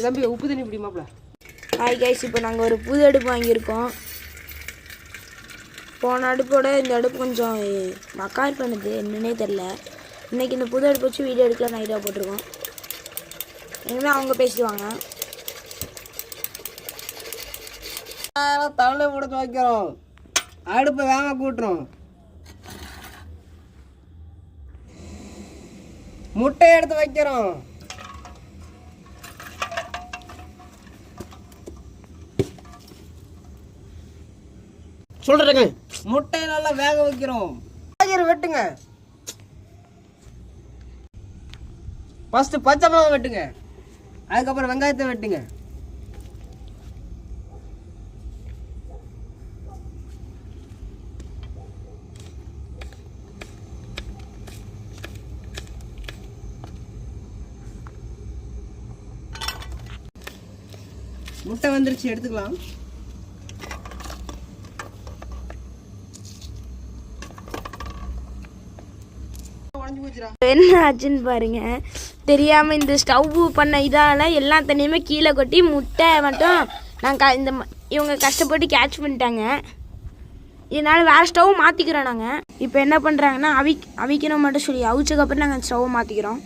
தம்பி உப்பு தண்ணி பிடிமாப்ல. ஹாய் கைஸ், இப்போ நாங்கள் ஒரு புது அடுப்பு வாங்கியிருக்கோம். போன அடுப்போட இந்த அடுப்பு கொஞ்சம் மக்கார் பண்ணுது, என்னன்னே தெரில. இன்றைக்கி இந்த புது அடுப்பு வச்சு வீடியோ எடுக்கலாம் ஐடியா போட்டிருக்கோம். இனிமேல் அவங்க பேசிடுவாங்க. தவளை முடிச்சு வைக்கிறோம், அடுப்பை வேக கூட்டுறோம், முட்டை எடுத்து வைக்கிறோம், சொல்றேங்க. முட்டையை நல்லா வேக வைக்கிறோம். காய்கறி வெட்டுங்க. ஃபர்ஸ்ட் பச்சை மிளகாய் வெட்டுங்க, அதுக்கப்புறம் வெங்காயத்தை வெட்டுங்க. முட்டை வந்துருச்சு, எடுத்துக்கலாம். என்ன ஆச்சுன்னு பாருங்க, தெரியாம இந்த ஸ்டவ் பண்ண இதால எல்லா தண்ணியுமே கீழே கொட்டி முட்டை மட்டும் நாங்கள் இவங்க கஷ்டப்பட்டு கேட்ச் பண்ணிட்டாங்க. இதனால வேற ஸ்டவ் மாற்றிக்கிறோம். நாங்கள் இப்போ என்ன பண்ணுறாங்கன்னா அவிக்கணும் மட்டும் சொல்லி அவிச்சதுக்கப்புறம் நாங்கள் ஸ்டவ் மாற்றிக்கிறோம்.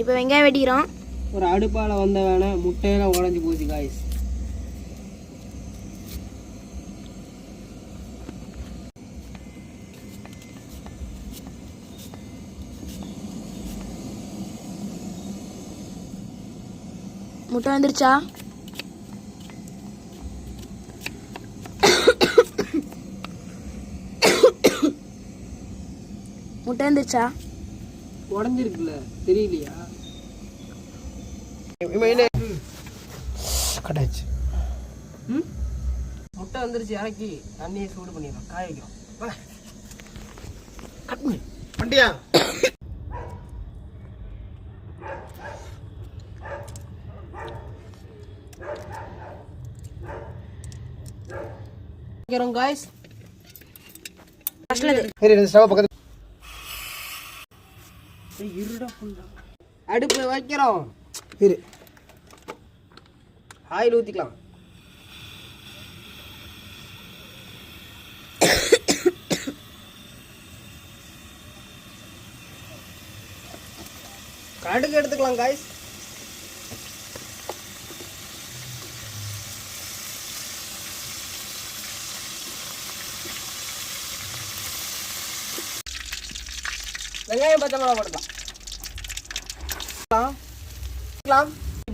இப்போ வெங்காயம் வெட்டிக்கிறோம். ஒரு அடுப்பால் வந்த வேணாம், முட்டையெல்லாம் உடஞ்சி போச்சு காய்ஸ். முட்டை வந்துருச்சா? முட்டை வந்துருச்சா? உடஞ்சிருக்குல்ல, தெரியலையா? கட்டாச்சு. முட்டை வந்துருச்சு, இறக்கி தண்ணியை சூடு பண்ணிடலாம், காய வைக்கிறோம். வண்டியா காய்ஸ். அடுப்பு வைக்கிறோம். ஆயில் ஊத்திக்கலாம். கடுகு எடுத்துக்கலாம் காய்ஸ். வெங்காயம் பச்சை மிளகா போட்டுக்கலாம்.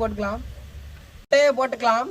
போட்டுக்கலாம், முட்டையை போட்டுக்கலாம்.